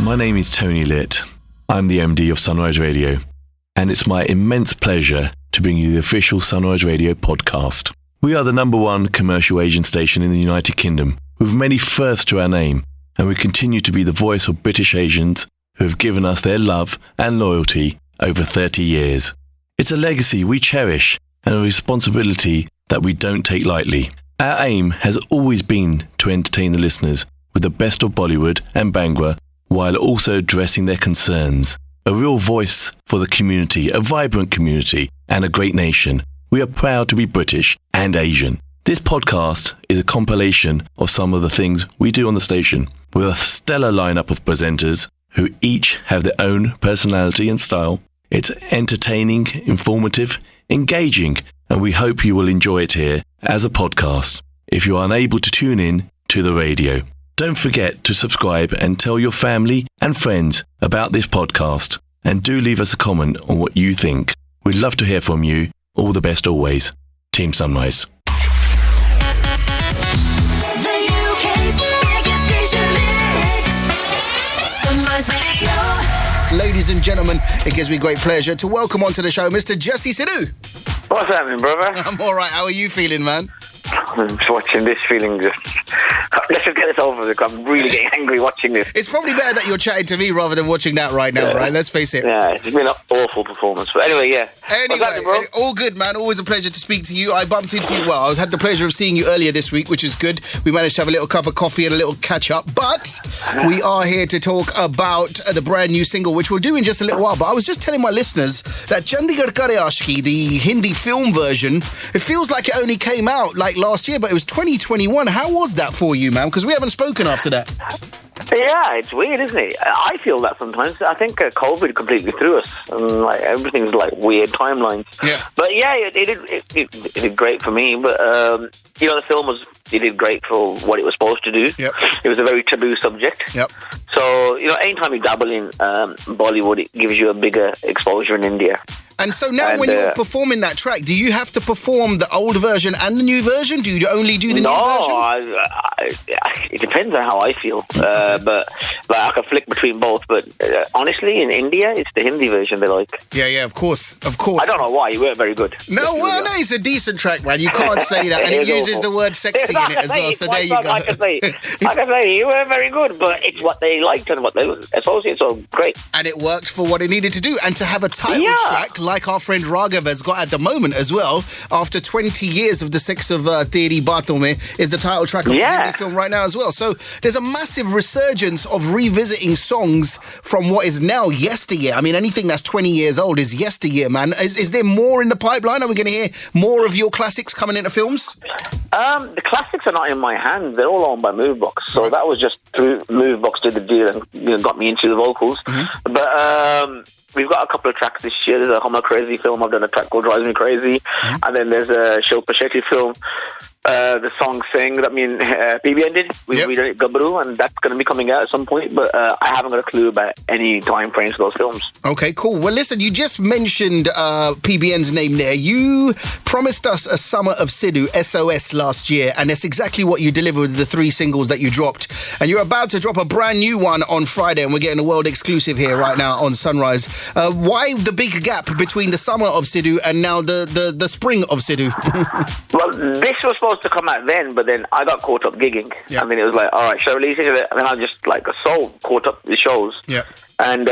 My name is Tony Litt. I'm the MD of Sunrise Radio, and it's my immense pleasure to bring you the official Sunrise Radio podcast. We are the #1 commercial Asian station in the United Kingdom, with many firsts to our name, and we continue to be the voice of British Asians who have given us their love and loyalty over 30 years. It's a legacy we cherish and a responsibility that we don't take lightly. Our aim has always been to entertain the listeners with the best of Bollywood and Bhangra, while also addressing their concerns. A real voice for the community, a vibrant community, and a great nation. We are proud to be British and Asian. This podcast is a compilation of some of the things we do on the station, with a stellar lineup of presenters who each have their own personality and style. It's entertaining, informative, engaging, and we hope you will enjoy it here as a podcast if you are unable to tune in to the radio. Don't forget to subscribe and tell your family and friends about this podcast, and do leave us a comment on what you think. We'd love to hear from you. All the best always. Team Sunrise. The UK's biggest station mix. Sunrise Radio. Ladies and gentlemen, it gives me great pleasure to welcome onto the show Mr. Jassi Sidhu. What's happening, brother? I'm all right. How are you feeling, man? I'm just watching this, feeling just... Let's just get this over with. I'm really getting angry watching this. It's probably better that you're chatting to me rather than watching that right now, right? Let's face it. Yeah, it's been an awful performance. But anyway, yeah. Anyway, What's happening, bro? all good, man. Always a pleasure to speak to you. I bumped into you. Well, I had the pleasure of seeing you earlier this week, which is good. We managed to have a little cup of coffee and a little catch-up. But we are here to talk about the brand new single, which we'll do in just a little while. But I was just telling my listeners that Chandigarh Kare Aashiqui, the Hindi film version, it feels like it only came out like last year, but it was 2021. How was that for you, man? Because we haven't spoken after that. Yeah, it's weird, isn't it? I feel that sometimes. I think COVID completely threw us, and like everything's like weird timelines. Yeah. But yeah, it did great for me. But the film did great for what it was supposed to do. Yep. It was a very taboo subject. Yep. So anytime you dabble in Bollywood, it gives you a bigger exposure in India. And so now when you're performing that track, do you have to perform the old version and the new version? Do you only do the new version? It depends on how I feel. But I can flick between both. But honestly, in India, it's the Hindi version they like. Yeah, of course. I don't know why. You weren't very good. No, it's a decent track, man. You can't say that. And it uses the word sexy in it as well. So there you go. I can say you weren't very good, but it's what they liked and what they associate. So great. And it worked for what it needed to do. And to have a title track like our friend Raghav has got at the moment as well, after 20 years of the sex of Teri Baaton Mein, is the title track of the Hindi film right now as well. So there's a massive resurgence of revisiting songs from what is now yesteryear. I mean, anything that's 20 years old is yesteryear, man. Is there more in the pipeline? Are we going to hear more of your classics coming into films? The classics are not in my hands. They're all owned by Movebox. So that was just through Movebox did the deal and got me into the vocals. Mm-hmm. But we've got a couple of tracks this year. There's a Hama Crazy film. I've done a track called Drives Me Crazy. Mm-hmm. And then there's a Shilpa Shetty film. The song Sing that PBN did. We've redone it Gabru, and that's going to be coming out at some point, but I haven't got a clue about any time frames for those films. Okay, cool. Well, listen, you just mentioned PBN's name there. You promised us a Summer of Sidhu, SOS, last year, and that's exactly what you delivered with the 3 singles that you dropped. And you're about to drop a brand new one on Friday, and we're getting a world exclusive here right now on Sunrise. Why the big gap between the Summer of Sidhu and now the Spring of Sidhu? Well, this was supposed to come out then, but then I got caught up gigging, and then it was like, all right, should I release it? And then I just so caught up with shows, and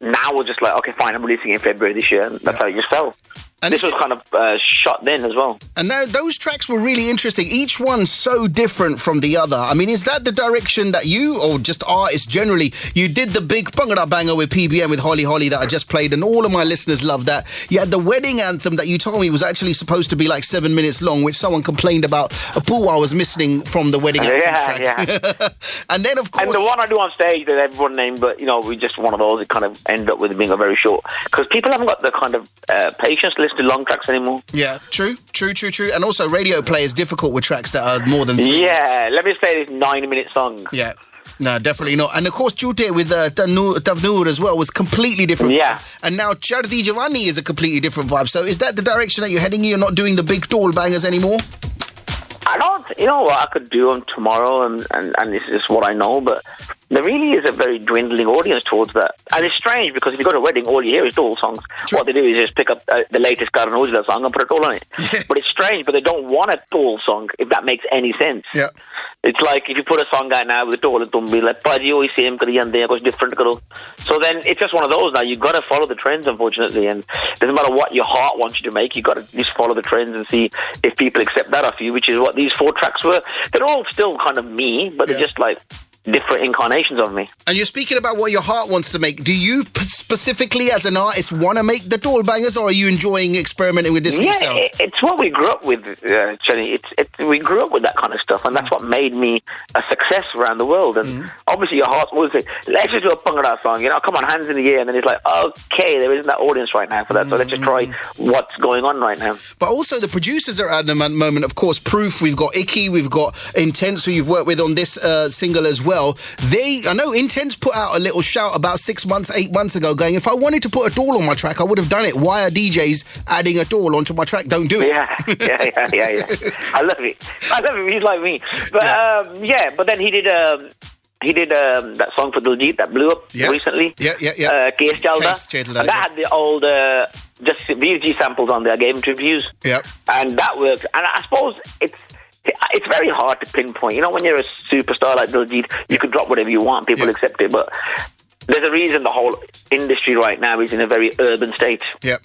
now we're just like, okay, fine, I'm releasing it in February this year, and that's how it just fell. And this was kind of shot then as well. And now those tracks were really interesting. Each one so different from the other. I mean, is that the direction that you, or just artists generally, you did the big Bhangra banger with PBN with Hauli Hauli that I just played, and all of my listeners loved that. You had the wedding anthem that you told me was actually supposed to be like 7 minutes long, which someone complained about. A poo I was missing from the wedding anthem track. Yeah. And then, of course... And the one I do on stage that everyone named, but, we just one of those, it kind of ended up with being a very short... Because people haven't got the kind of patience to listen to long tracks anymore. Yeah, true. And also radio play is difficult with tracks that are more than 3 minutes. Yeah, let me say this 9-minute song. Yeah. No, definitely not. And of course, Chute with Tavnoor as well was completely different. Yeah. And now Chardi Jawani is a completely different vibe. So is that the direction that you're heading? You're not doing the big tall bangers anymore? I don't, what, I could do them tomorrow and this is what I know, but there really is a very dwindling audience towards that. And it's strange because if you go to a wedding, all you hear is Tool songs. True. What they do is just pick up the latest Karan Aujla song and put a Tool on it. Yeah. But it's strange, but they don't want a Tool song, if that makes any sense. Yeah. It's like if you put a song out now with a Tool and Tumbi, like, Paji, oh, same kari jande hain, kuch different karo. So then it's just one of those now. You've got to follow the trends, unfortunately. And it doesn't matter what your heart wants you to make, you've got to just follow the trends and see if people accept that off you, which is what these 4 tracks were. They're all still kind of me, but they're just like different incarnations of me. And you're speaking about what your heart wants to make. Do you specifically, as an artist, want to make the Tool bangers, or are you enjoying experimenting with this new sound? It's what we grew up with, Jenny. We grew up with that kind of stuff, and that's what made me a success around the world. And obviously, your heart will say, "Let's just do a Bhangra song." You know, come on, hands in the air, and then it's like, "Okay, there isn't that audience right now for that, so let's just try what's going on right now." But also, the producers are at the moment, of course, Proof. We've got Icky, we've got Intense, who you've worked with on this single as well. I know Intense put out a little shout about 6 months, 8 months ago, going, if I wanted to put a Tool on my track, I would have done it. Why are DJs adding a Tool onto my track? Don't do it. Yeah. I love it. He's like me. But but then he did that song for Diljit that blew up recently. Case Chalda. And that had the old just VG samples on there. I gave him 2 views. Yeah. And that worked. And I suppose it's very hard to pinpoint. You know, when you're a superstar like Diljit, you could drop whatever you want. People accept it. But there's a reason the whole industry right now is in a very urban state. Yeah.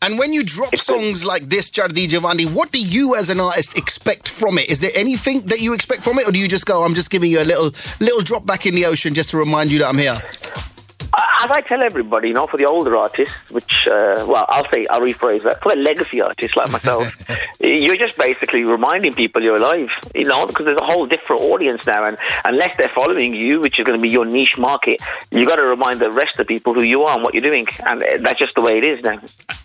And when you drop songs like this, Chardi Jawani, what do you as an artist expect from it? Is there anything that you expect from it? Or do you just go, I'm just giving you a little drop back in the ocean just to remind you that I'm here? As I tell everybody, you know, for the older artists, which, I'll rephrase that, for the legacy artists like myself, you're just basically reminding people you're alive, you know, because there's a whole different audience now, and unless they're following you, which is going to be your niche market, you got to remind the rest of the people who you are and what you're doing, and that's just the way it is now.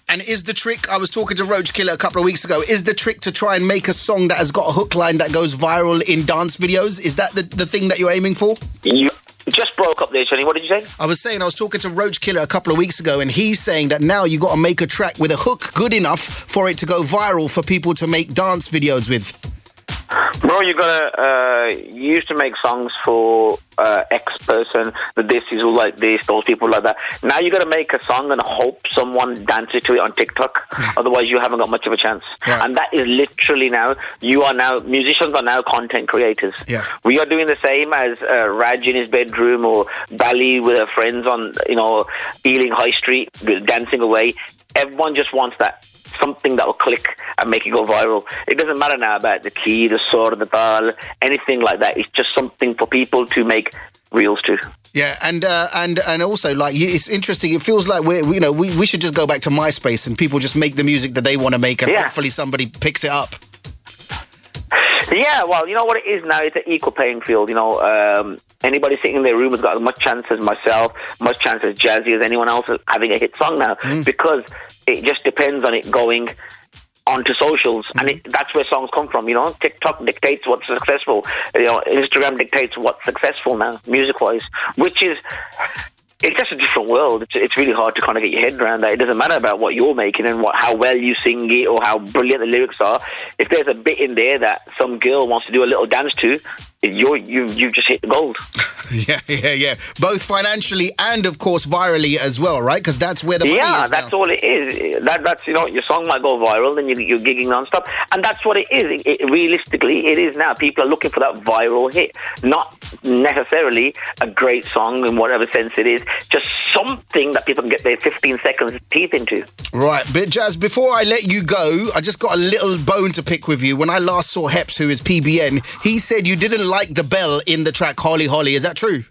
And is the trick, I was talking to Roach Killer a couple of weeks ago, is the trick to try and make a song that has got a hook line that goes viral in dance videos? Is that the thing that you're aiming for? You just broke up there, Johnny. What did you say? I was was talking to Roach Killer a couple of weeks ago, and he's saying that now you got to make a track with a hook good enough for it to go viral for people to make dance videos with. Bro, you used to make songs for X person, the this is all like this, those people like that. Now you got to make a song and hope someone dances to it on TikTok. Otherwise, you haven't got much of a chance. Right. And that is literally musicians are now content creators. Yeah. We are doing the same as Raj in his bedroom or Bali with her friends on, Ealing High Street, dancing away. Everyone just wants that. Something that will click and make it go viral. It doesn't matter now about the key, the sur, the tal, anything like that. It's just something for people to make reels to. Yeah, and also it's interesting. It feels like we should just go back to MySpace and people just make the music that they want to make, and hopefully somebody picks it up. Yeah, well, you know what it is now? It's an equal playing field. Anybody sitting in their room has got as much chance as myself, much chance as Jazzy, as anyone else having a hit song now, because it just depends on it going onto socials, and that's where songs come from. TikTok dictates what's successful. Instagram dictates what's successful now, music-wise, which is. It's just a different world. It's really hard to kind of get your head around that. It doesn't matter about what you're making and how well you sing it or how brilliant the lyrics are. If there's a bit in there that some girl wants to do a little dance to, you've just hit the gold. Yeah. Both financially and, of course, virally as well, right? Because that's where the money is. Yeah, that's all it is. That's your song might go viral, then you're gigging non-stop. And that's what it is. Realistically, it is now. People are looking for that viral hit. Not necessarily a great song in whatever sense it is. Just something that people can get their 15 seconds teeth into. Right. But, Jazz, before I let you go, I just got a little bone to pick with you. When I last saw Heps, who is PBN, he said you didn't like the bell in the track Hauli Hauli. Is that true?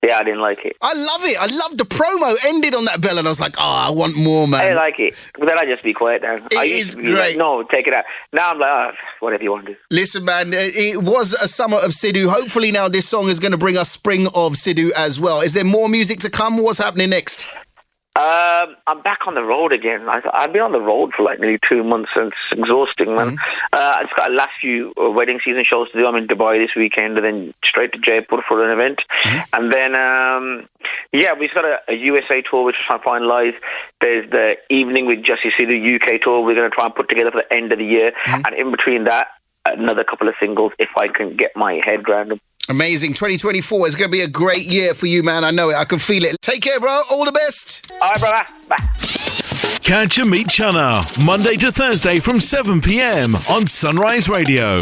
Yeah, I didn't like it. I love it. I love the promo ended on that bell, and I was like, I want more, man. I didn't like it. But then I just be quiet now. It's great. Like, no, take it out. Now I'm like, whatever you want to do. Listen, man, it was a summer of Sidhu. Hopefully now this song is going to bring us spring of Sidhu as well. Is there more music to come? What's happening next? I'm back on the road again. I've been on the road for like nearly 2 months, and it's exhausting, man. I've got a last few wedding season shows to do. I'm in Dubai this weekend, and then straight to Jaipur for an event. And then, we've got a USA tour, which we're trying to finalise. There's the Evening with Jassi Sidhu UK tour we're going to try and put together for the end of the year. And in between that, another couple of singles if I can get my head around them. Amazing. 2024 is going to be a great year for you, man. I know it. I can feel it. Take care, bro. All the best. All right, brother. Bye. Catch Ameet Chana Monday to Thursday from 7 p.m. on Sunrise Radio.